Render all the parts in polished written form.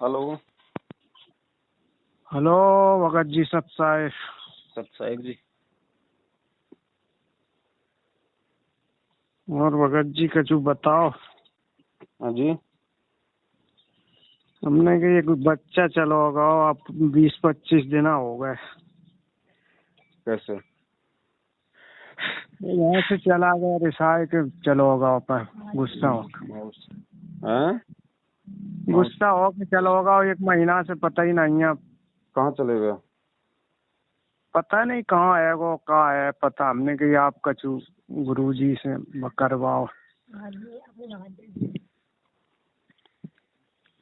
Hello. Hello Bhagat ji सत साहिब जी। और भगत जी कछु बताओ। हाँ जी। हमने कि एक बच्चा चलो होगा आप 20-25 दिन हो गए। कैसे? यहाँ से चला गया रिसाए के चलो होगा पर गुस्सा हो हैं? गुस्सा हो के चलो होगा 1 महीना से पता ही नहीं है। कहाँ चले गए? पता नहीं कहाँ है वो कहाँ है पता हमने कि आप कछु गुरुजी से करवाओ।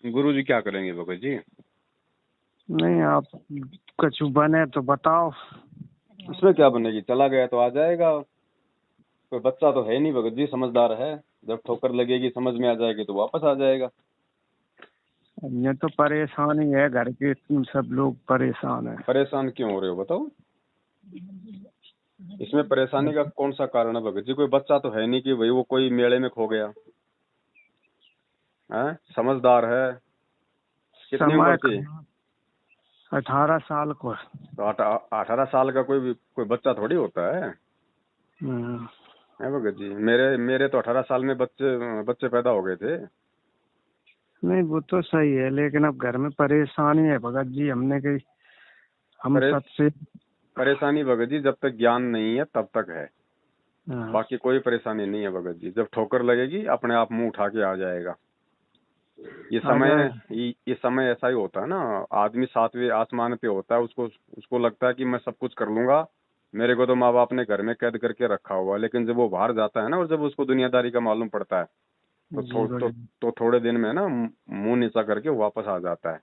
गुरुजी क्या करेंगे भगत जी? नहीं आप कछु बने तो बताओ। इसमें क्या बनेगी? चला गया तो आ जाएगा। कोई बच्चा तो है नहीं भगत जी, समझदार है। जब ठोकर लगेगी समझ में आ जाएगी तो वापस आ जाएगा। ये तो परेशानी है घर के सब लोग परेशान है। परेशान क्यों हो रहे हो बताओ? इसमें परेशानी का कौन सा कारण है भगत जी? कोई बच्चा तो है नहीं कि भाई वो कोई मेले में खो गया है। समझदार है। कितनी उम्र थी? 18 साल को। तो 18 साल का कोई बच्चा थोड़ी होता है भगत जी। मेरे तो 18 साल में बच्चे पैदा हो गए थे। नहीं वो तो सही है लेकिन अब घर में परेशानी है भगत जी। हमने कही हम सबसे परेशानी भगत जी जब तक ज्ञान नहीं है तब तक है। हाँ। बाकी कोई परेशानी नहीं है भगत जी। जब ठोकर लगेगी अपने आप मुंह उठा के आ जाएगा। ये समय ऐसा ही होता है ना। आदमी 7वें आसमान पे होता है, उसको लगता है कि मैं सब कुछ कर लूंगा। मेरे को तो माँ बाप ने घर में कैद करके रखा हुआ है। लेकिन जब वो बाहर जाता है ना और जब उसको दुनियादारी का मालूम पड़ता है तो थोड़े दिन में ना मुंह नीचा करके वापस आ जाता है।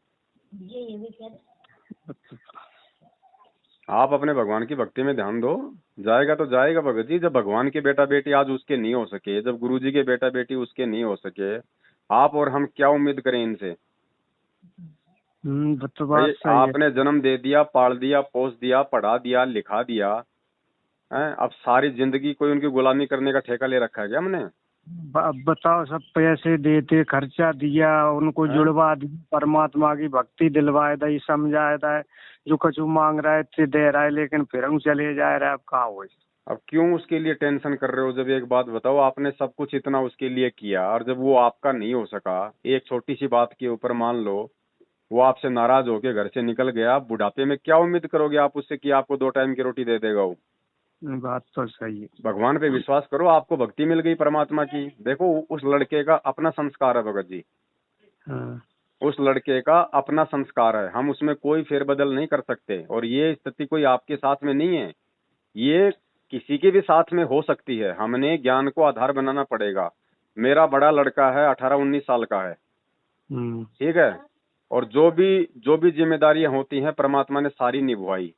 आप अपने भगवान की भक्ति में ध्यान दो। जाएगा तो जाएगा भगत जी। जब भगवान के बेटा बेटी आज उसके नहीं हो सके, जब गुरुजी के बेटा बेटी उसके नहीं हो सके, आप और हम क्या उम्मीद करें इनसे? तो बात सही आपने है। जन्म दे दिया, पाल दिया, पोस दिया, पढ़ा दिया, लिखा दिया है। अब सारी जिंदगी कोई उनकी गुलामी करने का ठेका ले रखा है क्या हमने? अब बताओ सब पैसे देते खर्चा दिया उनको जुड़वा दिया परमात्मा की भक्ति दिलवाए दई समझाए था जो कछु मांग रहा है दे रहा है लेकिन फिर हम चले जा रहा है। अब कहा हो। अब क्यों उसके लिए टेंशन कर रहे हो? जब एक बात बताओ, आपने सब कुछ इतना उसके लिए किया और जब वो आपका नहीं हो सका, एक छोटी सी बात के ऊपर मान लो वो आपसे नाराज होके घर से निकल गया, बुढ़ापे में क्या उम्मीद करोगे आप उससे कि आपको 2 टाइम की रोटी दे देगा वो? बात तो सही है। भगवान पे विश्वास करो। आपको भक्ति मिल गई परमात्मा की। देखो उस लड़के का अपना संस्कार है भगत जी। हाँ। उस लड़के का अपना संस्कार है, हम उसमें कोई फेरबदल नहीं कर सकते। और ये स्थिति कोई आपके साथ में नहीं है, ये किसी के भी साथ में हो सकती है। हमने ज्ञान को आधार बनाना पड़ेगा। मेरा बड़ा लड़का है, 18-19 साल का है, ठीक है। और जो भी जिम्मेदारियां होती हैं परमात्मा ने सारी निभाई,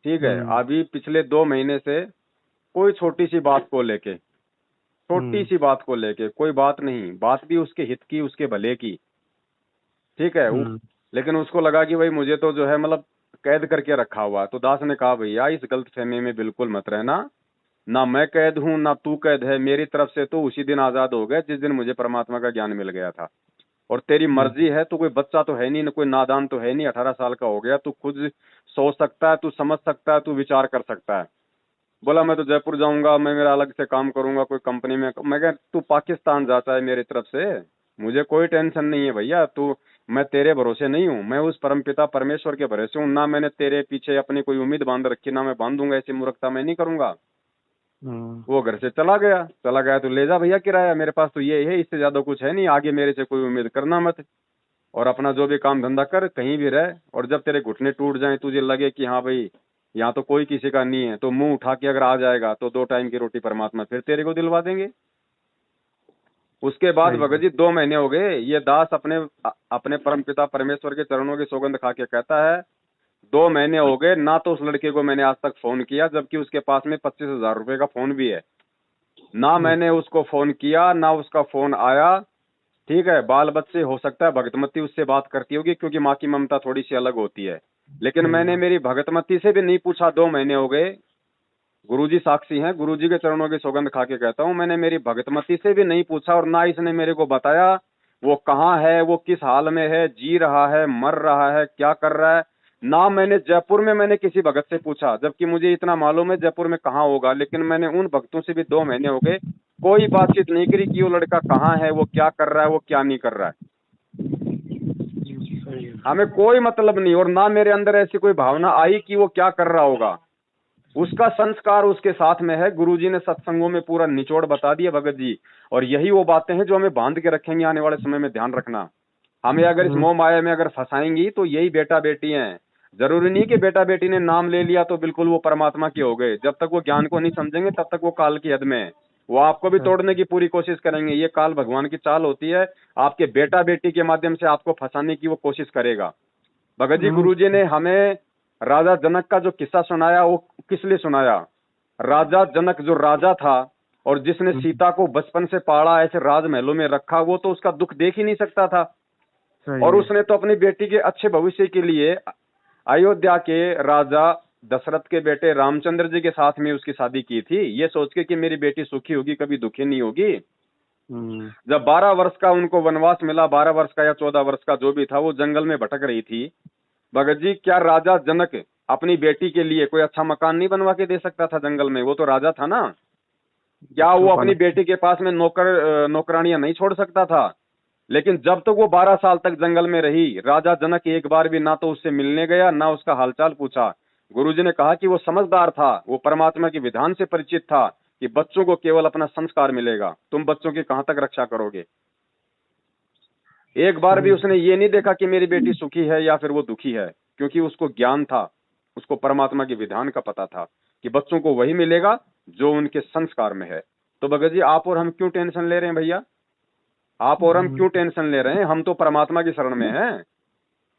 ठीक है। अभी पिछले 2 महीने से कोई छोटी सी बात को लेके कोई बात नहीं, बात भी उसके हित की, उसके भले की, ठीक है। लेकिन उसको लगा कि भाई मुझे तो जो है मतलब कैद करके रखा हुआ। तो दास ने कहा भैया इस गलतफहमी में बिल्कुल मत रहना, ना मैं कैद हूं ना तू कैद है। मेरी तरफ से तो उसी दिन आजाद हो गया जिस दिन मुझे परमात्मा का ज्ञान मिल गया था। और तेरी मर्जी है, तू कोई बच्चा तो है नहीं, ना कोई नादान तो है नहीं, 18 साल का हो गया, तू खुद सोच सकता है, तू समझ सकता है, तू विचार कर सकता है। बोला मैं तो जयपुर जाऊंगा, मैं मेरा अलग से काम करूंगा कोई कंपनी में। मैं कह तू पाकिस्तान जाता है मेरी तरफ से, मुझे कोई टेंशन नहीं है भैया। तू मैं तेरे भरोसे नहीं हूँ, मैं उस परमपिता परमेश्वर के भरोसे हूँ। ना मैंने तेरे पीछे अपनी कोई उम्मीद बांध रखी, ना मैं बांधूंगा। ऐसी मूर्खता मैं नहीं करूंगा। वो घर से चला गया तो ले जा भैया किराया, मेरे पास तो ये है, इससे ज्यादा कुछ है नहीं, आगे मेरे से कोई उम्मीद करना मत। और अपना जो भी काम धंधा कर, कहीं भी रह। और जब तेरे घुटने टूट जाएं, तुझे लगे कि हाँ भाई यहाँ तो कोई किसी का नहीं है, तो मुंह उठा के अगर आ जाएगा तो 2 टाइम की रोटी परमात्मा फिर तेरे को दिलवा देंगे। उसके बाद भगत जी 2 महीने हो गए, ये दास अपने परमपिता परमेश्वर के चरणों की सौगंध खा के कहता है 2 महीने हो गए ना तो उस लड़के को मैंने आज तक फोन किया, जबकि उसके पास में 25,000 रुपए का फोन भी है। ना मैंने उसको फोन किया ना उसका फोन आया, ठीक है। बाल बच्चे हो सकता है भगतमती उससे बात करती होगी क्योंकि माँ की ममता थोड़ी सी अलग होती है, लेकिन मैंने मेरी भगतमती से भी नहीं पूछा। 2 महीने हो गए, गुरुजी साक्षी हैं, गुरुजी के चरणों की सौगंध खा के कहता हूँ, मैंने मेरी भगतमती से भी नहीं पूछा और ना इसने मेरे को बताया वो कहाँ है, वो किस हाल में है, जी रहा है, मर रहा है, क्या कर रहा है ना। मैंने जयपुर में मैंने किसी भगत से पूछा, जबकि मुझे इतना मालूम है जयपुर में कहाँ होगा, लेकिन मैंने उन भक्तों से भी 2 महीने हो गए कोई बातचीत नहीं करी कि वो लड़का कहाँ है, वो क्या कर रहा है, वो क्या नहीं कर रहा है। हमें कोई मतलब नहीं, और ना मेरे अंदर ऐसी कोई भावना आई कि वो क्या कर रहा होगा। उसका संस्कार उसके साथ में है। गुरुजी ने सत्संगों में पूरा निचोड़ बता दिया भगत जी, और यही वो बातें हैं जो हमें बांध के रखेंगे आने वाले समय में। ध्यान रखना, हमें अगर इस मोह माया में अगर फंसाएंगी तो यही बेटा बेटी हैं। जरूरी नहीं कि बेटा बेटी ने नाम ले लिया तो बिल्कुल वो परमात्मा के हो गए। जब तक वो ज्ञान को नहीं समझेंगे तब तक वो काल की हद में है। वो आपको भी तोड़ने की पूरी कोशिश करेंगे। ये काल भगवान की चाल होती है, आपके बेटा बेटी के माध्यम से आपको फंसाने की वो कोशिश करेगा। भगत जी गुरुजी ने हमें राजा जनक का जो किस्सा सुनाया वो किस लिए सुनाया। राजा जनक जो राजा था और जिसने सीता को बचपन से पाला, ऐसे राजमहलों में रखा, वो तो उसका दुख देख ही नहीं सकता था। और उसने तो अपनी बेटी के अच्छे भविष्य के लिए अयोध्या के राजा दशरथ के बेटे रामचंद्र जी के साथ में उसकी शादी की थी, ये सोच के कि मेरी बेटी सुखी होगी, कभी दुखी नहीं होगी। जब 12 वर्ष का उनको वनवास मिला, 12 वर्ष का या 14 वर्ष का जो भी था, वो जंगल में भटक रही थी। भगत जी, क्या राजा जनक अपनी बेटी के लिए कोई अच्छा मकान नहीं बनवा के दे सकता था जंगल में? वो तो राजा था ना। क्या वो अपनी बेटी के पास में नौकरानियां नहीं छोड़ सकता था? लेकिन जब तक वो 12 साल तक जंगल में रही, राजा जनक एक बार भी ना तो उससे मिलने गया, ना उसका हालचाल पूछा। गुरुजी ने कहा कि वो समझदार था, वो परमात्मा के विधान से परिचित था कि बच्चों को केवल अपना संस्कार मिलेगा, तुम बच्चों की कहां तक रक्षा करोगे। एक बार भी उसने ये नहीं देखा कि मेरी बेटी सुखी है या फिर वो दुखी है, क्योंकि उसको ज्ञान था, उसको परमात्मा के विधान का पता था कि बच्चों को वही मिलेगा जो उनके संस्कार में है। तो भगत जी, आप और हम क्यों टेंशन ले रहे हैं भैया? आप और हम क्यों टेंशन ले रहे हैं? हम तो परमात्मा की शरण में हैं,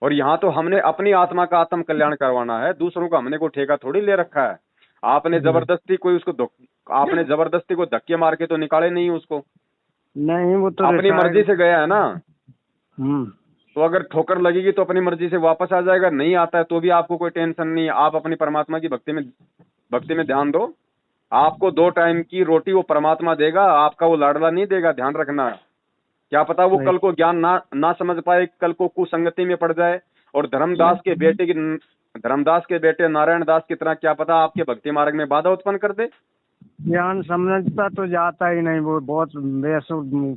और यहाँ तो हमने अपनी आत्मा का आत्म कल्याण करवाना है। दूसरों का हमने कोई ठेका थोड़ी ले रखा है। आपने जबरदस्ती आपने जबरदस्ती को धक्के मार के तो निकाले नहीं उसको। नहीं, वो तो अपनी मर्जी से गया है ना। तो अगर ठोकर लगेगी तो अपनी मर्जी से वापस आ जाएगा, नहीं आता है तो भी आपको कोई टेंशन नहीं है। आप अपनी परमात्मा की भक्ति में ध्यान दो। आपको 2 टाइम की रोटी वो परमात्मा देगा, आपका वो लाडला नहीं देगा। ध्यान रखना। क्या पता वो कल को ज्ञान ना समझ पाए, कल को कुसंगति में पड़ जाए, और धर्मदास के बेटे नारायण दास की तरह क्या पता आपके भक्ति मार्ग में बाधा उत्पन्न कर दे। ज्ञान समझता तो जाता ही नहीं, वो बहुत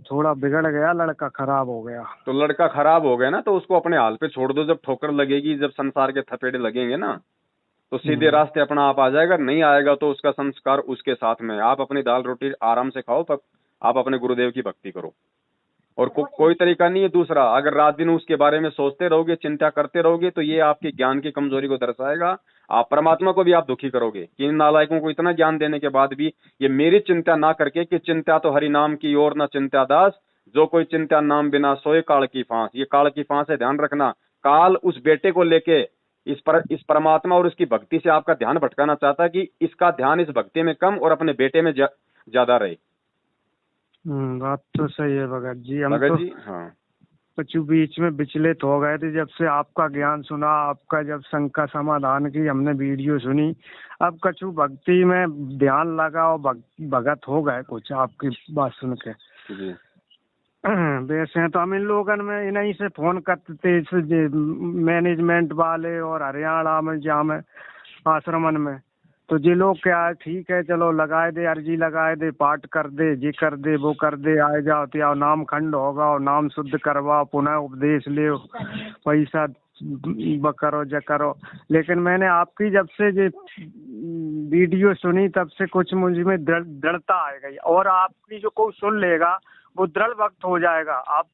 थोड़ा बिगड़ गया, लड़का खराब हो गया। तो लड़का खराब हो गया ना, तो उसको अपने हाल पे छोड़ दो। जब ठोकर लगेगी, जब संसार के थपेड़े लगेंगे ना, तो सीधे रास्ते अपना आप आ जाएगा। नहीं आएगा तो उसका संस्कार उसके साथ में। आप अपनी दाल रोटी आराम से खाओ, आप अपने गुरुदेव की भक्ति करो, और कोई तरीका नहीं है दूसरा। अगर रात दिन उसके बारे में सोचते रहोगे, चिंता करते रहोगे, तो ये आपके ज्ञान की कमजोरी को दर्शाएगा। आप परमात्मा को भी आप दुखी करोगे कि इन नालायकों को इतना ज्ञान देने के बाद भी ये मेरी चिंता ना करके, कि चिंता तो हरि नाम की और ना चिंता दास, जो कोई चिंता नाम बिना सोए काल की फांस। ये काल की फांस है, ध्यान रखना। काल उस बेटे को लेके इस परमात्मा और उसकी भक्ति से आपका ध्यान भटकाना चाहता है कि इसका ध्यान इस भक्ति में कम और अपने बेटे में ज्यादा रहे। बात तो सही है भगत जी। हम भगत तो जी, हाँ, कुछ बीच में विचलित हो गए थे जब से आपका ज्ञान सुना, आपका जब शंका समाधान की हमने वीडियो सुनी। अब कछु भक्ति में ध्यान लगा और भगत हो गए कुछ आपकी बात सुन के जी। वैसे तो हम इन लोगन में इन्हीं से फोन करते थे, मैनेजमेंट वाले और हरियाणा में जहाँ में आश्रमन में, तो ये लोग क्या है, ठीक है चलो लगाए दे, अर्जी लगाए दे, पाठ कर दे, ये कर दे, वो कर दे, आए जाओ तो नाम खंड होगा और नाम शुद्ध करवाओ, पुनः उपदेश ले, पैसा करो ज करो। लेकिन मैंने आपकी जब से ये वीडियो सुनी तब से कुछ मुझ में दृढ़ता आ गई, और आपकी जो कोई सुन लेगा वो दृढ़ भक्त हो जाएगा। आप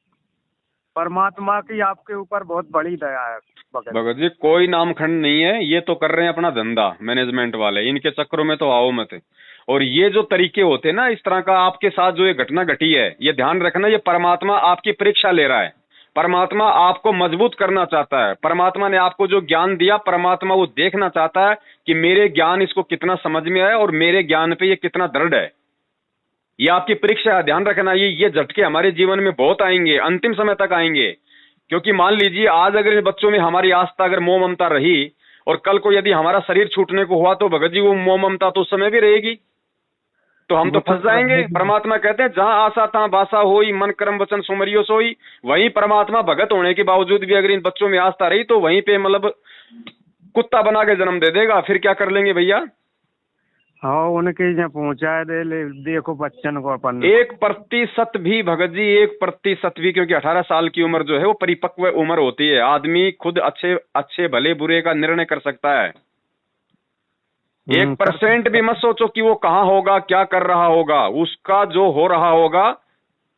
परमात्मा की आपके ऊपर बहुत बड़ी दया है भगत जी। कोई नामखंड नहीं है, ये तो कर रहे हैं अपना धंधा मैनेजमेंट वाले, इनके चक्करों में तो आओ मत। और ये जो तरीके होते हैं ना, इस तरह का आपके साथ जो ये घटना घटी है, ये ध्यान रखना, ये परमात्मा आपकी परीक्षा ले रहा है। परमात्मा आपको मजबूत करना चाहता है। परमात्मा ने आपको जो ज्ञान दिया, परमात्मा वो देखना चाहता है कि मेरे ज्ञान इसको कितना समझ में आया और मेरे ज्ञान पे ये कितना दृढ़ है। ये आपकी परीक्षा है, ध्यान रखना। ये झटके हमारे जीवन में बहुत आएंगे, अंतिम समय तक आएंगे। क्योंकि मान लीजिए आज अगर इन बच्चों में हमारी आस्था, अगर मोह ममता रही, और कल को यदि हमारा शरीर छूटने को हुआ, तो भगत जी वो मोह ममता तो उस समय भी रहेगी। तो हम तो फंस जाएंगे। परमात्मा कहते हैं जहां आशा तहां बासा होई, मन कर्म वचन सुमरियो सोई। वहीं परमात्मा भगत होने के बावजूद भी अगर इन बच्चों में आस्था रही तो वहीं पे मतलब कुत्ता बना के जन्म दे देगा। फिर क्या कर लेंगे भैया? हाँ, उनके यहाँ पहुंचाए दे ले, देखो बच्चन को अपन 1% भी भगत जी, 1% भी, क्योंकि 18 साल की उम्र जो है वो परिपक्व उम्र होती है। आदमी खुद अच्छे अच्छे भले बुरे का निर्णय कर सकता है। 1% भी मत सोचो कि वो कहाँ होगा, क्या कर रहा होगा। उसका जो हो रहा होगा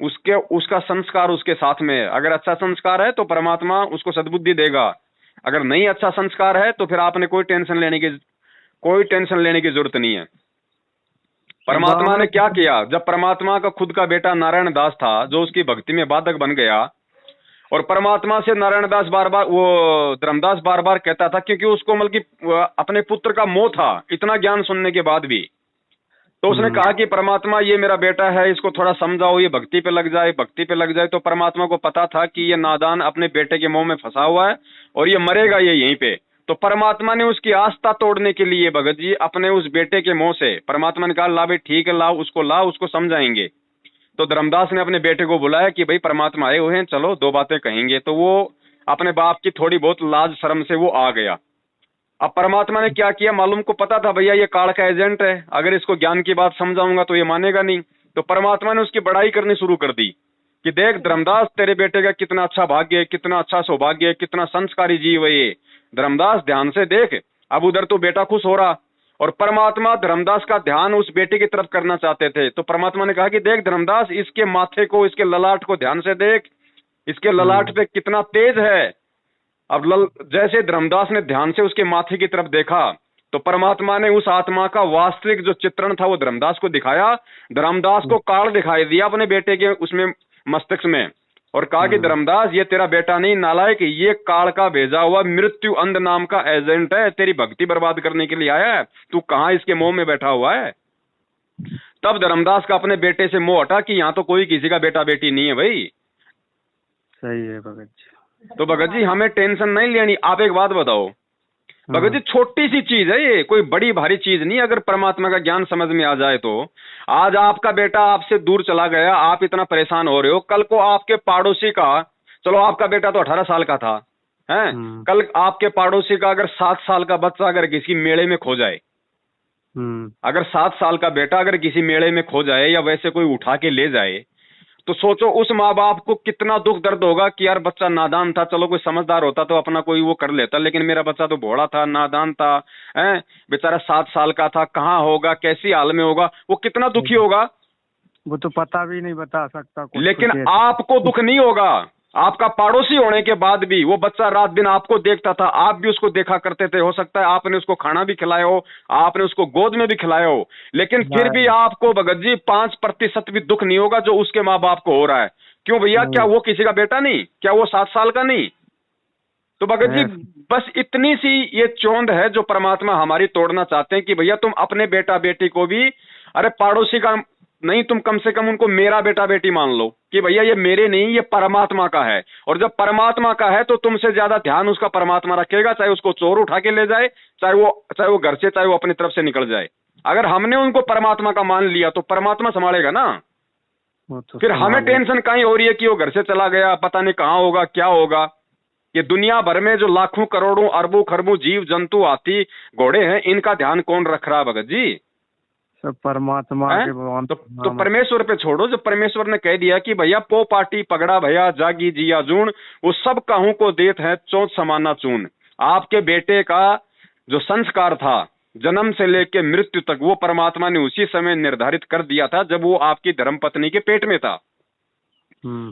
उसका संस्कार उसके साथ में है। अगर अच्छा संस्कार है तो परमात्मा उसको सद्बुद्धि देगा। अगर नहीं अच्छा संस्कार है तो फिर आपने कोई टेंशन लेने की जरूरत नहीं है। परमात्मा ने क्या किया? जब परमात्मा का खुद का बेटा नारायण दास था जो उसकी भक्ति में बाधक बन गया, और परमात्मा से नारायण दास बार बार, वो धर्मदास बार बार कहता था, क्योंकि उसको मतलब कि अपने पुत्र का मोह था इतना ज्ञान सुनने के बाद भी। तो उसने कहा कि परमात्मा ये मेरा बेटा है, इसको थोड़ा समझाओ, ये भक्ति पे लग जाए। तो परमात्मा को पता था कि ये नादान अपने बेटे के मोह में फंसा हुआ है और ये मरेगा ये यहीं पे। तो परमात्मा ने उसकी आस्था तोड़ने के लिए भगत जी अपने उस बेटे के मोह से परमात्मा ने कहा ला भाई ठीक है, लाओ उसको समझाएंगे। तो धर्मदास ने अपने बेटे को बुलाया कि भाई परमात्मा आए हुए हैं, चलो 2 बातें कहेंगे। तो वो अपने बाप की थोड़ी बहुत लाज शर्म से वो आ गया। अब परमात्मा ने क्या किया मालूम, को पता था भैया ये काल का एजेंट है, अगर इसको ज्ञान की बात समझाऊंगा तो ये मानेगा नहीं। तो परमात्मा ने उसकी बड़ाई करनी शुरू कर दी कि देख धर्मदास, तेरे बेटे का कितना अच्छा भाग्य है, कितना अच्छा सौभाग्य है, कितना संस्कारी जीव है ये। धर्मदास ध्यान से देख। अब उधर तो बेटा खुश हो रहा, और परमात्मा धर्मदास का ध्यान उस बेटे की तरफ करना चाहते थे। तो परमात्मा ने कहा कि देख धर्मदास, इसके माथे को, इसके ललाट को ध्यान से देख, इसके ललाट पे कितना तेज है। अब जैसे धर्मदास ने ध्यान से उसके माथे की तरफ देखा तो परमात्मा ने उस आत्मा का वास्तविक जो चित्रण था वो धर्मदास को दिखाया। धर्मदास को काल दिखाई दिया अपने बेटे के उसमें मस्तिष्क में, और कहा कि धर्मदास ये तेरा बेटा नहीं नालायक, ये काल का भेजा हुआ मृत्यु अंध नाम का एजेंट है, तेरी भक्ति बर्बाद करने के लिए आया है। तू कहाँ इसके मोह में बैठा हुआ है। तब धर्मदास का अपने बेटे से मोह हटा कि यहाँ तो कोई किसी का बेटा बेटी नहीं है भाई। सही है भगत जी। तो भगत जी हमें टेंशन नहीं लेनी। आप एक बात बताओ भगत जी, छोटी सी चीज है ये, कोई बड़ी भारी चीज नहीं। अगर परमात्मा का ज्ञान समझ में आ जाए तो आज आपका बेटा आपसे दूर चला गया, आप इतना परेशान हो रहे हो, कल को आपके पड़ोसी का, चलो आपका बेटा तो 18 साल का था, है, कल आपके पड़ोसी का अगर 7 साल का बच्चा अगर किसी मेले में खो जाए, अगर 7 साल का बेटा अगर किसी मेले में खो जाए या वैसे कोई उठा के ले जाए, तो सोचो उस माँ बाप को कितना दुख दर्द होगा कि यार बच्चा नादान था, चलो कोई समझदार होता तो अपना कोई वो कर लेता, लेकिन मेरा बच्चा तो भोला था, नादान था, हैं, बेचारा 7 साल का था, कहाँ होगा, कैसी हाल में होगा, वो कितना दुखी होगा। वो तो पता भी नहीं बता सकता कुछ। लेकिन आपको दुख नहीं होगा। आपका पड़ोसी होने के बाद भी वो बच्चा रात दिन आपको देखता था, आप भी उसको देखा करते थे, हो सकता है आपने उसको खाना भी खिलाया हो, आपने उसको गोद में भी खिलाया हो, लेकिन फिर भी आपको भगत जी 5% भी दुख नहीं होगा जो उसके माँ बाप को हो रहा है। क्यों भैया? क्या वो किसी का बेटा नहीं? क्या वो 7 साल का नहीं? तो भगत जी बस इतनी सी ये चोंद है जो परमात्मा हमारी तोड़ना चाहते हैं कि भैया तुम अपने बेटा बेटी को भी, अरे पड़ोसी का नहीं, तुम कम से कम उनको मेरा बेटा बेटी मान लो कि भैया ये मेरे नहीं, ये परमात्मा का है। और जब परमात्मा का है तो तुमसे ज्यादा ध्यान उसका परमात्मा रखेगा, चाहे उसको चोर उठा के ले जाए, चाहे वो घर से, चाहे वो अपनी तरफ से निकल जाए। अगर हमने उनको परमात्मा का मान लिया तो परमात्मा संभालेगा ना। तो फिर हमें टेंशन काहे हो रही है कि वो घर से चला गया, पता नहीं कहाँ होगा, क्या होगा। ये दुनिया भर में जो लाखों करोड़ों अरबों खरबों जीव जंतु हाथी घोड़े हैं, इनका ध्यान कौन रख रहा है भगत जी? परमात्मा के। तो परमेश्वर पे छोड़ो। जो परमेश्वर ने कह दिया कि भैया पो पाटी पगड़ा भैया जागी जिया जून, वो सब कहूं को देत है चौथ समाना चून। आपके बेटे का जो संस्कार था जन्म से लेके मृत्यु तक, वो परमात्मा ने उसी समय निर्धारित कर दिया था जब वो आपकी धर्मपत्नी के पेट में था।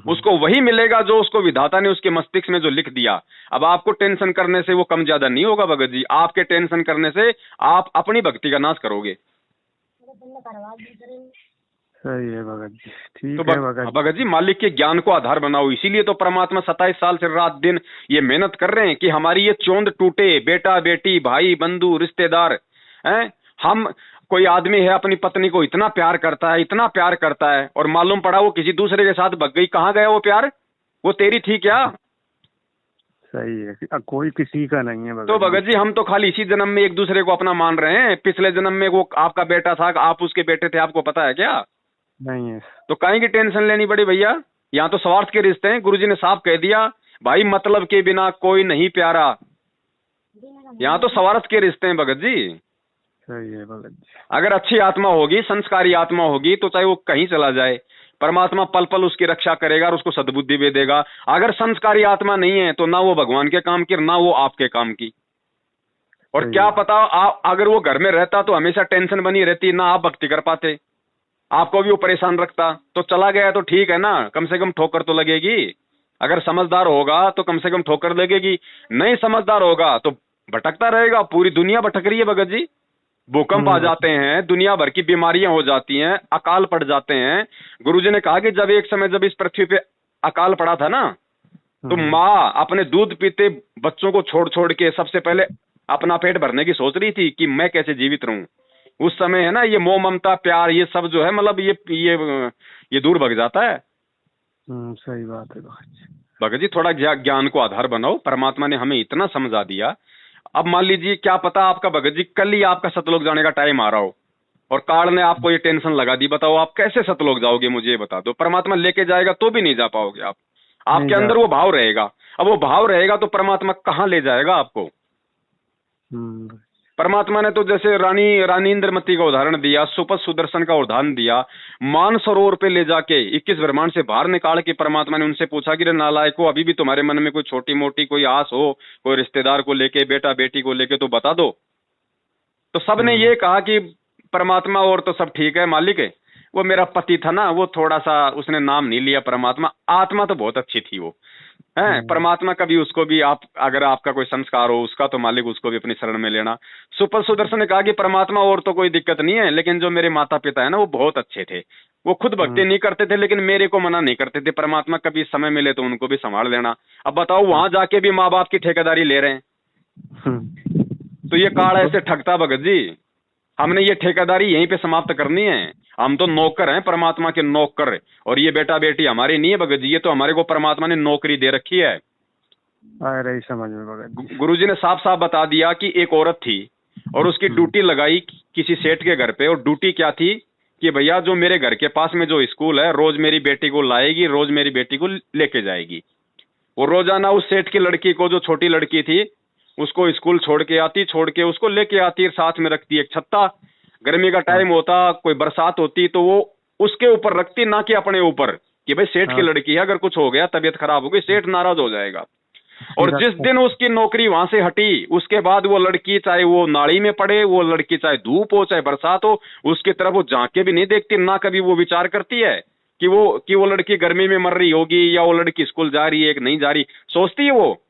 उसको वही मिलेगा जो उसको विधाता ने उसके मस्तिष्क में जो लिख दिया। अब आपको टेंशन करने से वो कम ज्यादा नहीं होगा भगत जी। आपके टेंशन करने से आप अपनी भक्ति का नाश करोगे। सही है भगत जी। ठीक तो है भगत जी, मालिक के ज्ञान को आधार बनाओ। इसीलिए तो परमात्मा 27 साल से रात दिन ये मेहनत कर रहे हैं कि हमारी ये चोंद टूटे। बेटा बेटी भाई बंधु रिश्तेदार हैं, हम कोई आदमी है अपनी पत्नी को इतना प्यार करता है, इतना प्यार करता है, और मालूम पड़ा वो किसी दूसरे के साथ भग गई। कहाँ गया वो प्यार? वो तेरी थी क्या? सही है, कोई किसी का नहीं है तो भगत जी हम तो खाली इसी जन्म में एक दूसरे को अपना मान रहे हैं, पिछले जन्म में वो आपका बेटा था, आप उसके बेटे थे, आपको पता है क्या? नहीं है। तो काहे की टेंशन लेनी पड़ी भैया? यहाँ तो स्वार्थ के रिश्ते हैं, गुरुजी ने साफ कह दिया भाई, मतलब के बिना कोई नहीं प्यारा। यहाँ तो स्वार्थ के रिश्ते हैं भगत जी। सही है भगत जी। अगर अच्छी आत्मा होगी, संस्कारी आत्मा होगी, तो चाहे वो कहीं चला जाए, परमात्मा पल पल उसकी रक्षा करेगा और उसको सद्बुद्धि भी देगा। अगर संस्कारी आत्मा नहीं है तो ना वो भगवान के काम की, ना वो आपके काम की। और क्या पता आप अगर वो घर में रहता तो हमेशा टेंशन बनी रहती, ना आप भक्ति कर पाते, आपको भी वो परेशान रखता। तो चला गया तो ठीक है ना, कम से कम ठोकर तो लगेगी। अगर समझदार होगा तो कम से कम ठोकर लगेगी, नहीं समझदार होगा तो भटकता रहेगा। पूरी दुनिया भटक रही है भगत जी, भूकंप आ जाते हैं, दुनिया भर की बीमारियां हो जाती हैं, अकाल पड़ जाते हैं। गुरुजी ने कहा कि जब एक समय जब इस पृथ्वी पे अकाल पड़ा था ना, तो माँ अपने दूध पीते बच्चों को छोड़ छोड़ के सबसे पहले अपना पेट भरने की सोच रही थी कि मैं कैसे जीवित रहूं। उस समय है ना, ये मोह ममता प्यार ये सब जो है, मतलब ये दूर भग जाता है। सही बात है भगत जी थोड़ा ज्ञान को आधार बनाओ, परमात्मा ने हमें इतना समझा दिया। अब मान लीजिए क्या पता आपका भगत जी कल ही आपका सतलोक जाने का टाइम आ रहा हो और काल ने आपको ये टेंशन लगा दी, बताओ आप कैसे सतलोक जाओगे? मुझे ये बता दो। परमात्मा लेके जाएगा तो भी नहीं जा पाओगे आप, आपके अंदर वो भाव रहेगा। अब वो भाव रहेगा तो परमात्मा कहाँ ले जाएगा आपको? परमात्मा ने तो जैसे रानी इंद्रमती का उदाहरण दिया, सुपथ सुदर्शन का उदाहरण दिया, मानसरोवर पे ले जाके 21 ब्रह्मांड से बाहर निकाल के परमात्मा ने उनसे पूछा कि रे नालायको, अभी भी तुम्हारे मन में कोई छोटी मोटी कोई आस हो, कोई रिश्तेदार को लेके, बेटा बेटी को लेके, तो बता दो। तो सबने ये कहा कि परमात्मा और तो सब ठीक है मालिक है, वो मेरा पति था ना, वो थोड़ा सा उसने नाम नहीं लिया परमात्मा, आत्मा तो बहुत अच्छी थी वो है। परमात्मा कभी उसको भी आप, अगर आपका कोई संस्कार हो उसका, तो मालिक उसको भी अपनी शरण में लेना। सुपर सुदर्शन ने कहा कि परमात्मा और तो कोई दिक्कत नहीं है, लेकिन जो मेरे माता पिता है ना वो बहुत अच्छे थे, वो खुद भक्ति नहीं करते थे लेकिन मेरे को मना नहीं करते थे। परमात्मा कभी समय मिले तो उनको भी संभाल लेना। अब बताओ वहां जाके भी माँ बाप की ठेकेदारी ले रहे हैं, तो ये काल ऐसे ठगता भगत जी। हमने ये ठेकेदारी यहीं पे समाप्त करनी है। हम तो नौकर हैं, परमात्मा के नौकर, और ये बेटा बेटी हमारी नहीं है भगत जी, ये तो हमारे को परमात्मा ने नौकरी दे रखी है। रही समझ में भगत जी। गुरुजी ने साफ साफ बता दिया कि एक औरत थी और उसकी ड्यूटी लगाई किसी सेठ के घर पे, और ड्यूटी क्या थी कि भैया जो मेरे घर के पास में जो स्कूल है, रोज मेरी बेटी को लाएगी, रोज मेरी बेटी को लेके जाएगी। वो रोजाना उस सेठ की लड़की को, जो छोटी लड़की थी, उसको स्कूल छोड़ के आती, छोड़ के उसको लेके आती, साथ में रखती एक छत्ता। गर्मी का टाइम होता, कोई बरसात होती तो वो उसके ऊपर रखती, ना कि अपने ऊपर, कि भाई सेठ की लड़की है, अगर कुछ हो गया, तबीयत खराब हो गई, सेठ नाराज हो जाएगा। और जिस दिन उसकी नौकरी वहां से हटी, उसके बाद वो लड़की चाहे वो नाली में पड़े, वो लड़की चाहे धूप हो चाहे बरसात हो, उसकी तरफ वो झांक के भी नहीं देखती, ना कभी वो विचार करती है कि वो लड़की गर्मी में मर रही होगी या वो लड़की स्कूल जा रही है कि नहीं जा रही। सोचती है? वो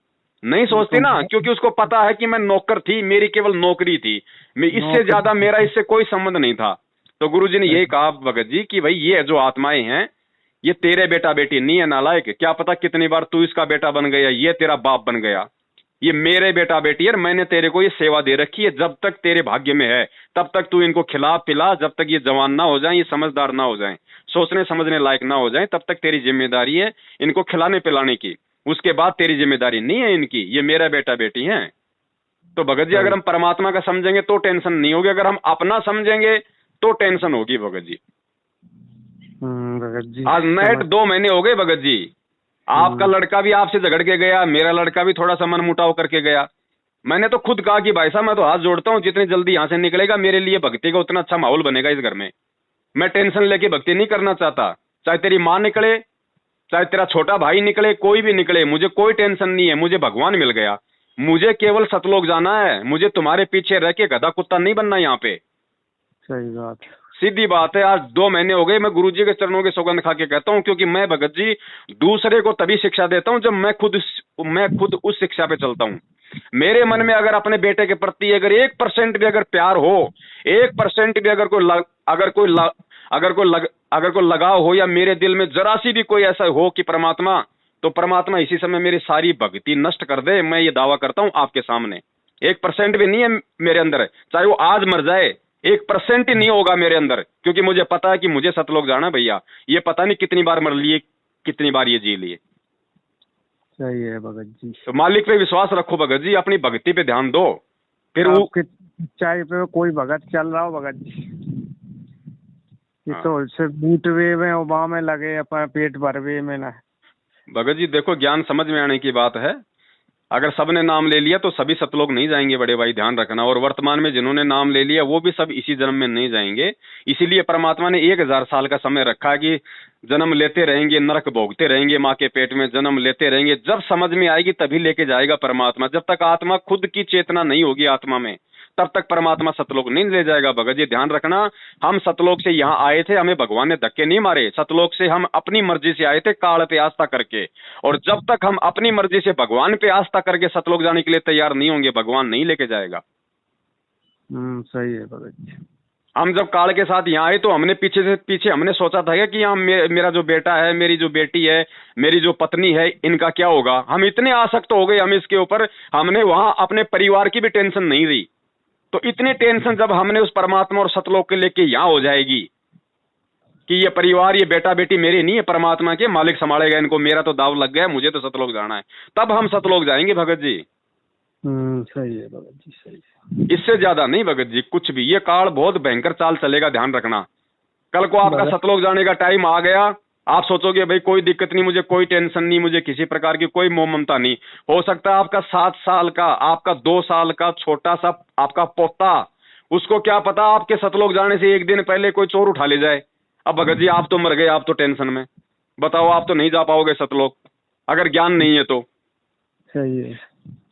नहीं सोचती ना, क्योंकि उसको पता है कि मैं नौकर थी, मेरी केवल नौकरी थी, मैं इससे ज्यादा मेरा इससे कोई संबंध नहीं था। तो गुरुजी ने यही कहा भगत जी कि भाई ये जो आत्माएं हैं, ये तेरे बेटा बेटी नहीं है नालायक, क्या पता कितनी बार तू इसका बेटा बन गया, ये तेरा बाप बन गया, ये मेरे बेटा बेटी है, मैंने तेरे को ये सेवा दे रखी है, जब तक तेरे भाग्य में है तब तक तू इनको खिला पिला, जब तक ये जवान ना हो जाए, ये समझदार ना हो जाए, सोचने समझने लायक ना हो जाए, तब तक तेरी जिम्मेदारी है इनको खिलाने पिलाने की, उसके बाद तेरी जिम्मेदारी नहीं है इनकी, ये मेरा बेटा बेटी है। तो भगत जी अगर हम परमात्मा का समझेंगे तो टेंशन नहीं होगी, अगर हम अपना समझेंगे तो टेंशन होगी भगत जी। भगत जी आज नेट 2 महीने हो गए भगत जी, आपका लड़का भी आपसे झगड़ के गया, मेरा लड़का भी थोड़ा सा मन मुटाव करके गया। मैंने तो खुद कहा कि भाई साहब मैं तो हाथ जोड़ता हूँ, जितनी जल्दी यहाँ से निकलेगा मेरे लिए भक्ति का उतना अच्छा माहौल बनेगा इस घर में। मैं टेंशन लेके भक्ति नहीं करना चाहता, चाहे तेरी माँ निकले, चाहे तेरा छोटा भाई निकले, कोई भी निकले, मुझे कोई टेंशन नहीं है, मुझे भगवान मिल गया, मुझे केवल सतलोक जाना है, मुझे तुम्हारे पीछे रह के गधा कुत्ता नहीं बनना यहाँ पे। सही बात, सीधी बात है। आज 2 महीने हो गए मैं गुरुजी के चरणों की सौगंध खा के कहता हूँ, क्योंकि मैं भगत जी दूसरे को तभी शिक्षा देता हूँ जब मैं खुद उस शिक्षा पे चलता हूँ। मेरे मन में अगर अपने बेटे के प्रति अगर 1% भी अगर प्यार हो, 1% भी अगर कोई लगाव हो, या मेरे दिल में जरा सी भी कोई ऐसा हो कि परमात्मा, तो परमात्मा इसी समय मेरी सारी भक्ति नष्ट कर दे। मैं ये दावा करता हूँ आपके सामने, 1% भी नहीं है मेरे अंदर, चाहे वो आज मर जाए, 1% ही नहीं होगा मेरे अंदर, क्योंकि मुझे पता है कि मुझे सतलोक जाना भैया। ये पता नहीं कितनी बार मर लिए, कितनी बार ये जी लिए। सही है भगत जी। तो मालिक पे विश्वास रखो भगत जी, अपनी भक्ति पे ध्यान दो, फिर वो आपके सच्चाई पे कोई भगत चल रहा हो भगत जी, ये तो उससे बूट वे में उबा में लगे अपना पेट भर वे में ना। भगत जी देखो, ज्ञान समझ में आने की बात है। अगर सबने नाम ले लिया तो सभी सतलोक नहीं जाएंगे बड़े भाई, ध्यान रखना। और वर्तमान में जिन्होंने नाम ले लिया वो भी सब इसी जन्म में नहीं जाएंगे। इसीलिए परमात्मा ने 1000 साल का समय रखा है कि जन्म लेते रहेंगे, नरक भोगते रहेंगे, माँ के पेट में जन्म लेते रहेंगे। जब समझ में आएगी तभी लेके जाएगा परमात्मा। जब तक आत्मा खुद की चेतना नहीं होगी आत्मा में, तब तक परमात्मा सतलोक नहीं ले जाएगा। भगत जी ध्यान रखना, हम सतलोक से यहाँ आए थे, हमें भगवान ने धक्के नहीं मारे। सतलोक से हम अपनी मर्जी से आए थे, काल पे आस्था करके। और जब तक हम अपनी मर्जी से भगवान पे आस्था करके सतलोक जाने के लिए तैयार नहीं होंगे, भगवान नहीं लेके जाएगा। सही है भगत जी। हम जब काल के साथ यहाँ आए तो हमने पीछे हमने सोचा था कि यहाँ मेरा जो बेटा है, मेरी जो बेटी है, मेरी जो पत्नी है, इनका क्या होगा। हम इतने आसक्त हो गए हम इसके ऊपर, हमने वहां अपने परिवार की भी टेंशन नहीं ली। तो इतनी टेंशन जब हमने उस परमात्मा और सतलोक के लेके यहाँ हो जाएगी कि ये परिवार, ये बेटा बेटी मेरे नहीं है, परमात्मा के, मालिक संभालेगा इनको, मेरा तो दाव लग गया, मुझे तो सतलोक जाना है, तब हम सतलोक जाएंगे भगत जी। सही है भगत जी, सही है। इससे ज्यादा नहीं भगत जी कुछ भी। ये काल बहुत भयंकर चाल चलेगा, ध्यान रखना। कल को आपका सतलोक जाने का टाइम आ गया, आप सोचोगे भाई कोई दिक्कत नहीं, मुझे कोई टेंशन नहीं, मुझे किसी प्रकार की कोई मोह ममता नहीं। हो सकता है आपका 7 साल का, आपका 2 साल का छोटा सा आपका पोता, उसको क्या पता आपके सतलोक जाने से एक दिन पहले कोई चोर उठा ले जाए। अब भगत जी आप तो मर गए, आप तो टेंशन में, बताओ आप तो नहीं जा पाओगे सतलोक अगर ज्ञान नहीं है तो। सही है।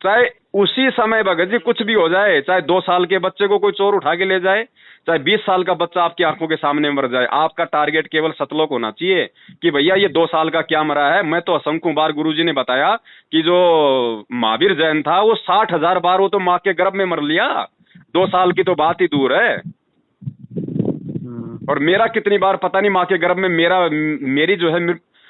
चाहे उसी समय भगत जी कुछ भी हो जाए, चाहे 2 साल के बच्चे को कोई चोर उठा के ले जाए, चाहे 20 साल का बच्चा आपकी आंखों के सामने मर जाए, आपका टारगेट केवल सतलोक होना चाहिए कि भैया ये 2 साल का क्या मरा है। मैं तो असंख्य बार गुरुजी ने बताया कि जो महावीर जैन था वो 60,000 बार वो तो माँ के गर्भ में मर लिया, 2 साल की तो बात ही दूर है। और मेरा कितनी बार पता नहीं माँ के गर्भ में मेरी जो है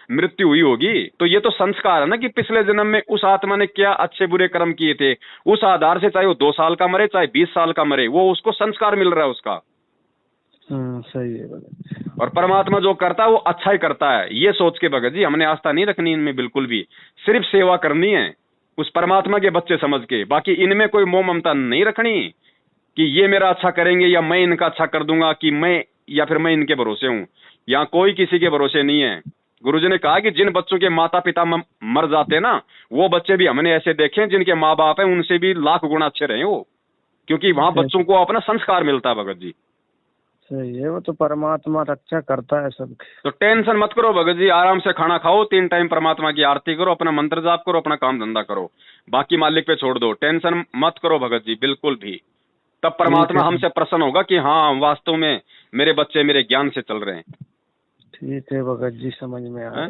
मृत्यु हुई होगी। तो ये तो संस्कार है ना कि पिछले जन्म में उस आत्मा ने क्या अच्छे बुरे कर्म किए थे, उस आधार से चाहे वो 2 साल का मरे चाहे 20 साल का मरे, वो उसको संस्कार मिल रहा है उसका। सही है। और परमात्मा जो करता है वो अच्छा ही करता है, ये सोच के भगत जी हमने आस्था नहीं रखनी इनमें बिल्कुल भी। सिर्फ सेवा करनी है उस परमात्मा के बच्चे समझ के, बाकी इनमें कोई मोह ममता नहीं रखनी कि ये मेरा अच्छा करेंगे या मैं इनका अच्छा कर दूंगा, कि मैं या फिर मैं इनके भरोसे हूं। यहाँ कोई किसी के भरोसे नहीं है। गुरुजी ने कहा कि जिन बच्चों के माता पिता मर जाते हैं ना, वो बच्चे भी हमने ऐसे देखे जिनके माँ बाप हैं उनसे भी लाख गुना अच्छे रहे वो, क्योंकि वहां बच्चों को अपना संस्कार मिलता है भगत जी। सही है, वो तो परमात्मा रक्षा करता है सबकी। तो टेंशन मत करो भगत जी, आराम से खाना खाओ, 3 टाइम परमात्मा की आरती करो, अपना मंत्र जाप करो, अपना काम धंधा करो, बाकी मालिक पे छोड़ दो। टेंशन मत करो भगत जी बिल्कुल भी। तब परमात्मा हमसे प्रसन्न होगा कि हाँ वास्तव में मेरे बच्चे मेरे ज्ञान से चल रहे हैं। ठीक है भगत जी, समझ में आया।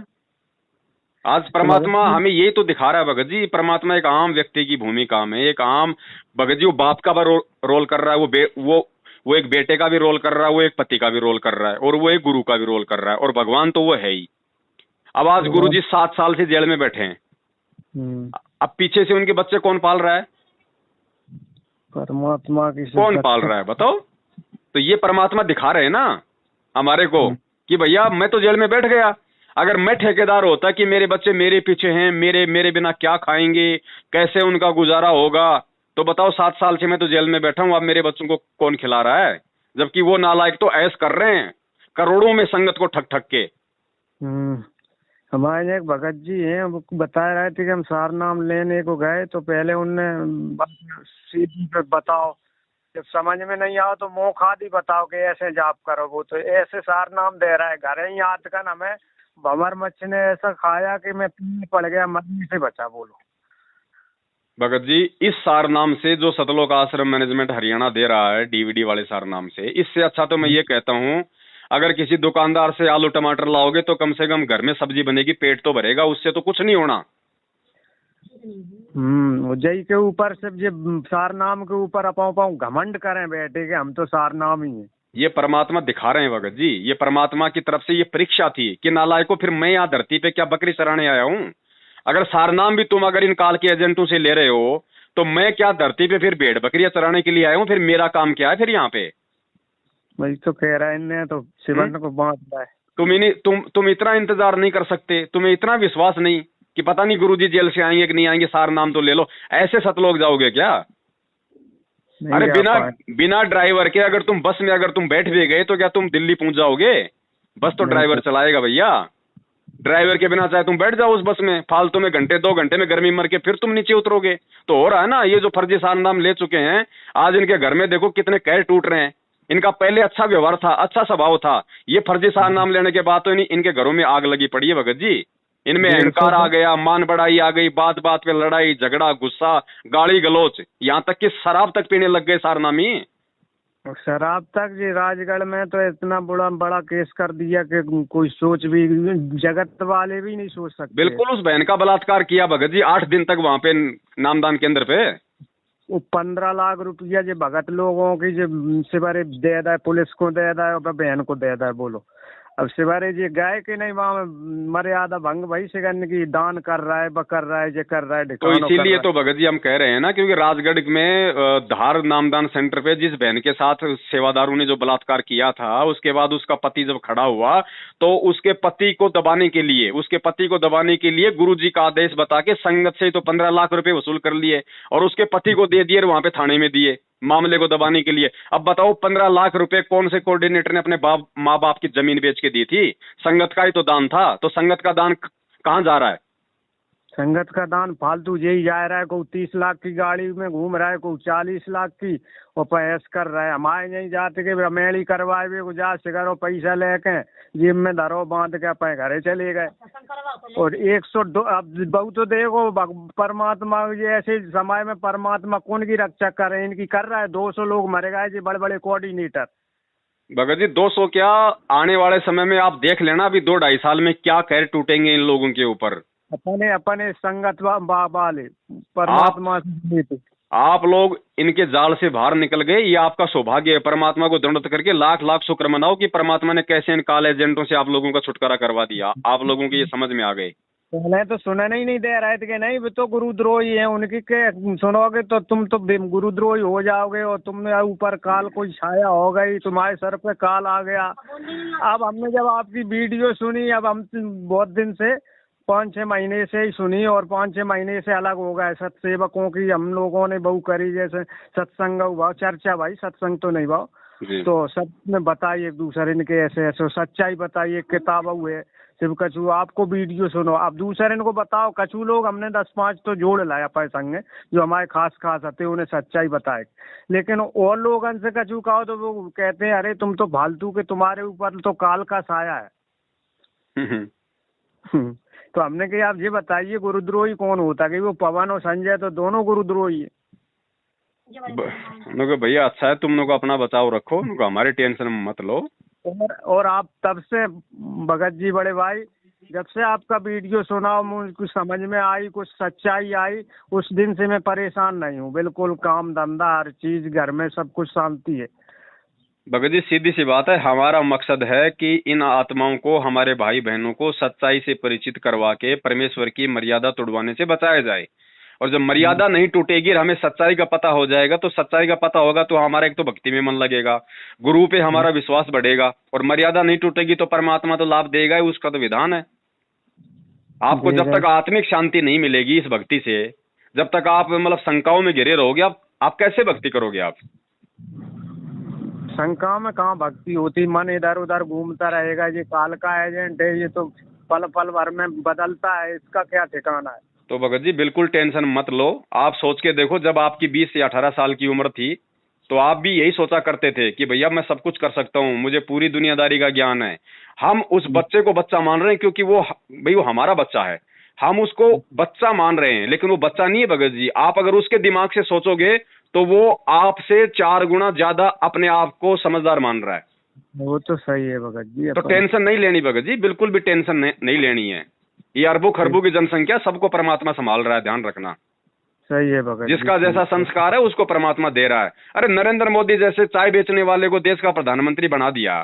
आज परमात्मा हमें यही तो दिखा रहा है भगत जी। परमात्मा एक आम व्यक्ति की भूमिका में, एक आम भगत जी वो बाप का भी रोल कर रहा है, वो एक बेटे का भी रोल कर रहा है, वो एक पति का भी रोल कर रहा है, और वो एक गुरु का भी रोल कर रहा है, और भगवान तो वो है ही। अब आज गुरु जी 7 साल से जेल में बैठे हैं, अब पीछे से उनके बच्चे कौन पाल रहा है? परमात्मा की। कौन पाल रहा है बताओ? तो ये परमात्मा दिखा रहे हैं ना हमारे को कि भैया मैं तो जेल में बैठ गया, अगर मैं ठेकेदार होता कि मेरे बच्चे मेरे पीछे हैं, मेरे बिना क्या खाएंगे, कैसे उनका गुजारा होगा, तो बताओ 7 साल से मैं तो जेल में बैठा हूं, अब मेरे बच्चों को कौन खिला रहा है? जबकि वो नालायक तो ऐश कर रहे हैं करोड़ों में संगत को ठग ठग के। हमारे एक भगत जी हैं, वो बता रहे थे कि हम सार नाम लेने को गए तो पहले उनने सीधी पे बताओ, जब समझ में नहीं आओ तो मुँह खादी बताओ कि ऐसे जाप करो। वो तो ऐसे सार नाम दे रहा है, घर ही याद कर हमें भंवर मच्छ ने ऐसा खाया कि मैं पीने पड़ गया, मरने से बचा। बोलो भगत जी इस सार नाम से जो सतलोक आश्रम मैनेजमेंट हरियाणा दे रहा है डीवीडी वाले सार नाम से, इससे अच्छा तो मैं ये कहता हूँ अगर किसी दुकानदार से आलू टमाटर लाओगे तो कम से कम घर में सब्जी बनेगी, पेट तो भरेगा, उससे तो कुछ नहीं होना। जय के ऊपर से ये सार नाम के ऊपर अपाऊ घमंड करें बैठे कि हम तो सार नाम ही है। ये परमात्मा दिखा रहे हैं भगत जी, ये परमात्मा की तरफ से ये परीक्षा थी कि नालायकों फिर मैं यहाँ धरती पे क्या बकरी चराने आया हूँ? अगर सारनाम भी तुम अगर इन काल के एजेंटों से ले रहे हो तो मैं क्या धरती पे फिर भेड़ बकरियां चराने के लिए आया हूँ? फिर मेरा काम क्या है फिर यहाँ पे? वही तो कह रहा है इन्हें तो शिवन को बांट रहा है। तुम इतना इंतजार नहीं कर सकते? तुम्हें इतना विश्वास नहीं कि पता नहीं गुरुजी जेल से आएंगे कि नहीं आएंगे, सार नाम तो ले लो, ऐसे सतलोक जाओगे क्या? अरे बिना ड्राइवर के अगर तुम बस में अगर तुम बैठ भी गए तो क्या तुम दिल्ली पहुंच जाओगे? बस तो ड्राइवर चलाएगा भैया। ड्राइवर के बिना चाहे तुम बैठ जाओ उस बस में, फालतू में घंटे 2 घंटे में गर्मी मर के फिर तुम नीचे उतरोगे। तो हो रहा है ना, ये जो फर्जी सार नाम ले चुके हैं, आज इनके घर में देखो कितने कैर टूट रहे हैं। इनका पहले अच्छा व्यवहार था, अच्छा स्वभाव था, ये फर्जी सार नाम लेने के बाद तो इनके घरों में आग लगी पड़ी है भगत जी। इनमें अहंकार आ गया, मान बढ़ाई आ गई, बात बात पे लड़ाई झगड़ा गुस्सा गाली गलौच, यहाँ तक कि शराब तक पीने लग गए सारनामी। शराब तक जी राजगढ़ में तो इतना बड़ा केस कर दिया कि कोई सोच भी, जगत वाले भी नहीं सोच सकते। बिल्कुल, उस बहन का बलात्कार किया भगत जी 8 दिन तक वहां पे नामदान केंद्र पे। वो 15 लाख रुपया जो भगत लोगों की जो सिवारे दे दा, पुलिस को दे दा, बहन को दे दा। बोलो अब सिवारे जी गाय के नहीं वहाँ मर्यादा भंग भाई से करने की दान कर रहा है, कर रहा है, जो कर रहा है। तो इसीलिए तो भगत जी हम कह रहे हैं ना, क्योंकि राजगढ़ में धार नामदान सेंटर पे जिस बहन के साथ सेवादारों ने जो बलात्कार किया था, उसके बाद उसका पति जब खड़ा हुआ तो उसके पति को दबाने के लिए गुरुजी का आदेश बता के संगत से तो 15 लाख रुपए वसूल कर लिए और उसके पति को दे दिए, वहां पे थाने में दिए मामले को दबाने के लिए। अब बताओ 15 लाख रुपए कौन से कोऑर्डिनेटर ने अपने माँ बाप की जमीन बेच के दी थी? संगत का ही तो दान था। तो संगत का दान कहाँ जा रहा है? संगत का दान फालतू यही जा रहा है। कोई 30 लाख की गाड़ी में घूम रहा है, कोई 40 लाख की, और पैस कर रहा है। हमारे नहीं जाते कि रमेली करवाए हुए को जा सिगरो पैसा लेके जेब में धरो बांध के अपने घरे चले गए। और 102 अब बहुत तो देखो परमात्मा ये ऐसे समय में परमात्मा कौन की रक्षा कर रहे हैं? इनकी कर रहा है। 200 लोग मर गए जी, बड़े बड़े कोऑर्डिनेटर। भगत जी 200 क्या, आने वाले समय में आप देख लेना, अभी 2-2.5 साल में क्या कहर टूटेंगे इन लोगों के ऊपर। अपने संगत वाले परमात्मा से आप लोग इनके जाल से बाहर निकल गए, ये आपका सौभाग्य है। परमात्मा को दंडवत करके लाख लाख शुक्र मनाओ कि परमात्मा ने कैसे इन काले एजेंटों से आप लोगों का छुटकारा करवा दिया। आप लोगों की ये समझ में आ गई। पहले तो सुनने ही नहीं दे रहे थे कि नहीं वो तो गुरुद्रोही है, उनकी के सुनोगे तो तुम तो गुरुद्रोही हो जाओगे और तुम ऊपर काल कोई छाया हो गई, तुम्हारे सर पे काल आ गया। अब हमने जब आपकी वीडियो सुनी, अब हम बहुत दिन से 5-6 महीने से ही सुनी और 5-6 महीने से अलग हो गए। सत्सेवकों की हम लोगों ने बहु करी, जैसे सत्संग हुआ, चर्चा भाई, सत्संग तो नहीं भाव, तो सब में बताइए एक दूसरे इनके ऐसे ऐसे सच्चाई बताइए। किताब हुए सिर्फ कछु आपको वीडियो सुनो, आप दूसरे इनको बताओ। कछु लोग हमने 10-5 तो जोड़ लाया अपने संग जो हमारे खास आते, उन्हें सच्चाई बताए। लेकिन और लोग से कछु कहो तो वो कहते हैं अरे तुम तो फालतू के, तुम्हारे ऊपर तो काल का साया है। तो हमने कहा आप ये बताइए गुरुद्रोही कौन होता है? कि वो पवन और संजय तो दोनों गुरुद्रोही है। भैया अच्छा है, तुम लोग अपना बचाव रखो, हमारे टेंशन में मत लो। और आप तब से भगत जी बड़े भाई, जब से आपका वीडियो सुना मुझे कुछ समझ में आई, कुछ सच्चाई आई, उस दिन से मैं परेशान नहीं हूँ। बिल्कुल काम धंधा हर चीज, घर में सब कुछ शांति है। भगत जी सीधी सी बात है, हमारा मकसद है कि इन आत्माओं को, हमारे भाई बहनों को सच्चाई से परिचित करवा के परमेश्वर की मर्यादा तोड़वाने से बचाया जाए। और जब मर्यादा नहीं टूटेगी, हमें सच्चाई का पता हो जाएगा, तो सच्चाई का पता होगा तो हमारा एक तो भक्ति में मन लगेगा, गुरु पे हमारा विश्वास बढ़ेगा, और मर्यादा नहीं टूटेगी तो परमात्मा तो लाभ देगा ही, उसका तो विधान है। आपको जब तक आत्मिक शांति नहीं मिलेगी इस भक्ति से, जब तक आप मतलब शंकाओं में घिरे रहोगे, आप कैसे भक्ति करोगे? आप शंका में कहाँ भक्ति होती? मन इधर उधर घूमता रहेगा। ये काल का एजेंट है, ये तो पल पल भर में बदलता है, इसका क्या ठिकाना है? तो भगत जी बिल्कुल टेंशन मत लो। आप सोच के देखो, जब आपकी 20 या 18 साल की उम्र थी तो आप भी यही सोचा करते थे कि भैया मैं सब कुछ कर सकता हूँ, मुझे पूरी दुनियादारी का ज्ञान है। हम उस बच्चे को बच्चा मान रहे हैं क्योंकि वो हमारा बच्चा है, हम उसको बच्चा मान रहे हैं, लेकिन वो बच्चा नहीं है भगत जी। आप अगर उसके दिमाग से सोचोगे तो वो आपसे 4 गुना ज्यादा अपने आप को समझदार मान रहा है। वो तो सही है भगत जी। तो टेंशन नहीं लेनी भगत जी, बिल्कुल भी टेंशन नहीं लेनी है। ये अरबों खरबों की जनसंख्या, सबको परमात्मा संभाल रहा है, ध्यान रखना। सही है भगत। जिसका जैसा संस्कार है उसको परमात्मा दे रहा है। अरे नरेंद्र मोदी जैसे चाय बेचने वाले को देश का प्रधानमंत्री बना दिया,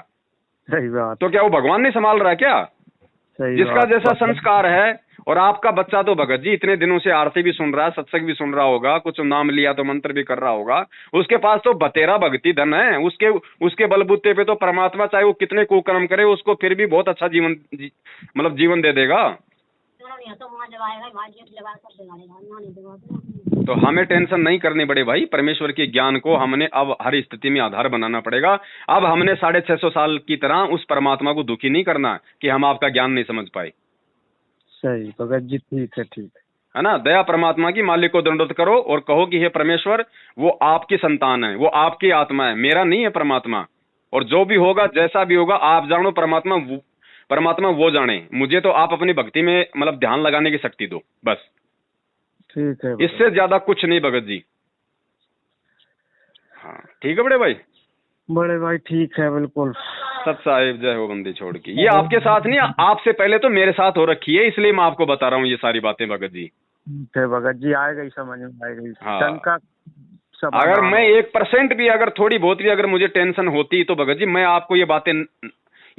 सही बात। तो क्या वो भगवान नहीं संभाल रहा है क्या? जिसका जैसा संस्कार है। और आपका बच्चा तो भगत जी इतने दिनों से आरती भी सुन रहा है, सत्संग भी सुन रहा होगा, कुछ नाम लिया तो मंत्र भी कर रहा होगा, उसके पास तो बतेरा भक्ति धन है। उसके बलबूते पे तो परमात्मा चाहे वो कितने कुकर्म करे, उसको फिर भी बहुत अच्छा जीवन मतलब जीवन दे देगा। तो हमें टेंशन नहीं करनी बड़े भाई, परमेश्वर के ज्ञान को हमने अब हर स्थिति में आधार बनाना पड़ेगा। अब हमने 650 साल की तरह उस परमात्मा को दुखी नहीं करना कि हम आपका ज्ञान नहीं समझ पाए। सही भगत जी, ठीक है, ठीक है ना। दया परमात्मा की, मालिक को दंडवत करो और कहो कि हे परमेश्वर, वो आपकी संतान है, वो आपकी आत्मा है, मेरा नहीं है परमात्मा। और जो भी होगा, जैसा भी होगा, आप जानो, परमात्मा वो जाने। मुझे तो आप अपनी भक्ति में मतलब ध्यान लगाने की शक्ति दो, बस। ठीक है, इससे ज्यादा कुछ नहीं भगत जी। हाँ ठीक है बड़े भाई, ठीक है, बिल्कुल। सत साहिब जय हो बंदी छोड़ की। ये आपके साथ नहीं, आपसे पहले तो मेरे साथ हो रखी है, इसलिए मैं आपको बता रहा हूँ ये सारी बातें भगत जी। ठीक है भगत जी, आ गई समझ में, आ गई। हाँ। अगर मैं 1% भी, अगर थोड़ी बहुत भी अगर मुझे टेंशन होती तो भगत जी मैं आपको ये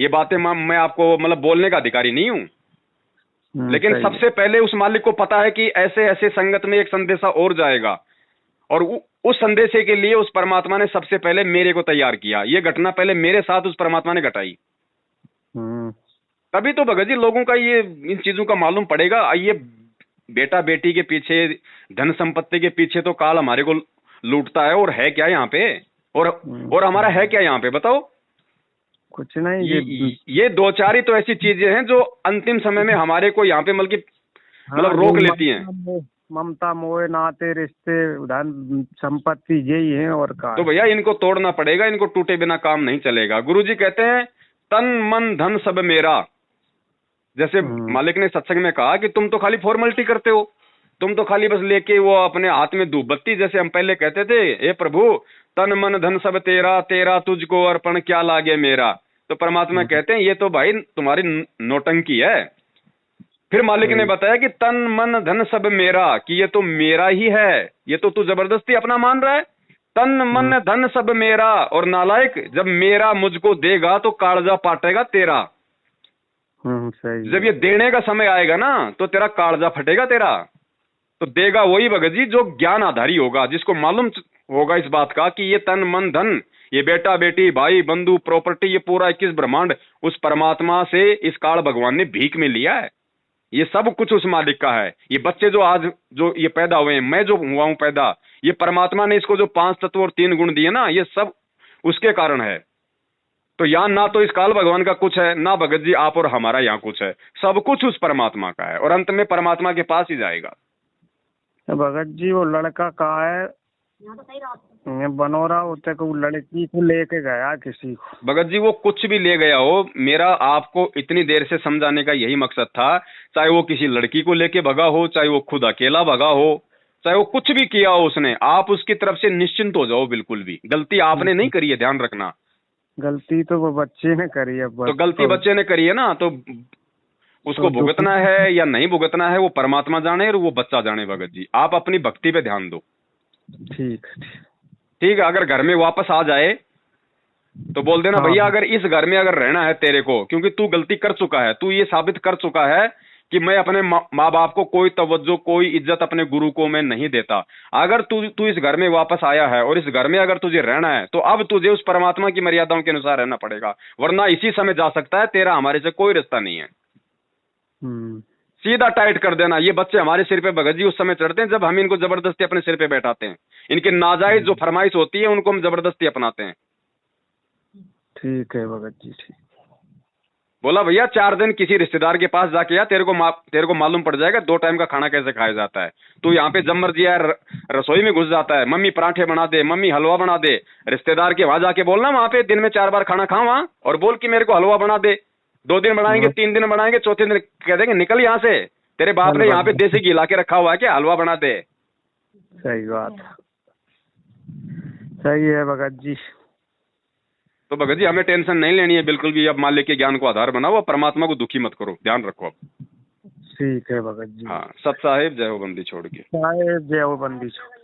बातें मैं आपको मतलब बोलने का अधिकारी नहीं हूँ। लेकिन सबसे पहले उस मालिक को पता है कि ऐसे ऐसे संगत में एक संदेशा और जाएगा, और उस संदेशे के लिए उस परमात्मा ने सबसे पहले मेरे को तैयार किया। ये घटना पहले मेरे साथ उस परमात्मा ने घटाई। तभी तो भगत जी लोगों का ये इन चीजों का मालूम पड़ेगा। ये बेटा बेटी के पीछे, धन संपत्ति के पीछे तो काल हमारे को लूटता है, और है क्या यहाँ पे, और हमारा है क्या यहाँ पे, बताओ। कुछ नहीं। ये दो चार ही तो ऐसी चीजें हैं जो अंतिम समय में हमारे को यहाँ पे मतलब रोक लेती हैं। ममता, मोह, नाते, रिश्ते, धन संपत्ति, यही है और का। तो भैया इनको तोड़ना पड़ेगा, इनको टूटे बिना काम नहीं चलेगा। गुरुजी कहते हैं तन मन धन सब मेरा। जैसे मालिक ने सत्संग में कहा कि तुम तो खाली फॉर्मेलिटी करते हो, तुम तो खाली बस लेके वो अपने हाथ में धूप बत्ती, जैसे हम पहले कहते थे, हे प्रभु तन मन धन सब तेरा, तेरा तुझको अर्पण क्या लागे मेरा। तो परमात्मा कहते हैं ये तो भाई तुम्हारी नौटंकी है। फिर मालिक ने बताया कि तन मन धन सब मेरा, कि ये तो मेरा ही है, ये तो तू जबरदस्ती अपना मान रहा है। तन मन धन सब मेरा, और नालायक जब मेरा मुझको देगा तो कालजा पाटेगा तेरा। सही। जब ये देने का समय आएगा ना तो तेरा कालजा फटेगा तेरा। तो देगा वही भगत जी जो ज्ञान आधारी होगा, जिसको मालूम होगा इस बात का कि ये तन मन धन, ये बेटा बेटी भाई बंधु प्रॉपर्टी, ये पूरा 21 ब्रह्मांड उस परमात्मा से इस काल भगवान ने भीख में लिया है। ये सब कुछ उस मालिक का है। ये बच्चे जो आज जो ये पैदा हुए हैं, मैं जो हुआ हूं पैदा, ये परमात्मा ने इसको जो 5 तत्व और 3 गुण दिए ना, ये सब उसके कारण है। तो यहाँ ना तो इस काल भगवान का कुछ है, ना भगत जी आप और हमारा यहाँ कुछ है, सब कुछ उस परमात्मा का है, और अंत में परमात्मा के पास ही जाएगा। भगत जी वो लड़का कहाँ है? बनोरा होते को लड़की को लेके गया किसी को। भगत जी वो कुछ भी ले गया हो, मेरा आपको इतनी देर से समझाने का यही मकसद था। चाहे वो किसी लड़की को लेके भगा हो, चाहे वो खुद अकेला भगा हो, चाहे वो कुछ भी किया हो उसने, आप उसकी तरफ से निश्चिंत हो जाओ। बिल्कुल भी गलती आपने नहीं करी है, ध्यान रखना। गलती तो वो बच्चे ने करी है। तो गलती बच्चे ने करी है ना, तो उसको भुगतना है या नहीं भुगतना है वो परमात्मा जाने और वो बच्चा जाने। भगत जी आप अपनी भक्ति पे ध्यान दो। ठीक है। अगर घर में वापस आ जाए तो बोल देना भैया अगर इस घर में अगर रहना है तेरे को, क्योंकि तू गलती कर चुका है, तू ये साबित कर चुका है कि मैं अपने माँ बाप को कोई तवज्जो, कोई इज्जत अपने गुरु को मैं नहीं देता। अगर तू इस घर में वापस आया है और इस घर में अगर तुझे रहना है तो अब तुझे उस परमात्मा की मर्यादाओं के अनुसार रहना पड़ेगा, वरना इसी समय जा सकता है। तेरा हमारे से कोई रिश्ता नहीं है। सीधा टाइट कर देना। ये बच्चे हमारे सिर पे भगत जी उस समय चढ़ते हैं जब हम इनको जबरदस्ती अपने सिर पे बैठाते हैं। इनकी नाजायज जो फरमाइश होती है उनको हम जबरदस्ती अपनाते हैं। ठीक है भगत जी, ठीक। बोला भैया 4 दिन किसी रिश्तेदार के पास जाके आ, तेरे को मालूम पड़ जाएगा 2 टाइम का खाना कैसे खाया जाता है। तू यहाँ पे जब मर्जी है रसोई में घुस जाता है, मम्मी पराठे बना दे, मम्मी हलवा बना दे। रिश्तेदार के वहां जाके बोलना वहां पे दिन में 4 बार खाना खाओ वहां, और बोल कि मेरे को हलवा बना दे। 2 दिन बनाएंगे, 3 दिन बनाएंगे, चौथे दिन कह देंगे निकल यहाँ से, तेरे बाप ने यहाँ पे देसी घी ला के रखा हुआ है क्या, हलवा बना दे। सही बात, सही है भगत जी। तो भगत जी हमें टेंशन नहीं लेनी है बिल्कुल भी। अब मालिक के ज्ञान को आधार बनाओ, परमात्मा को दुखी मत करो, ध्यान रखो अब। ठीक है भगत जी। हाँ सत साहिब जय हो बंदी छोड़ के। साहिब जय हो बंदी छोड़।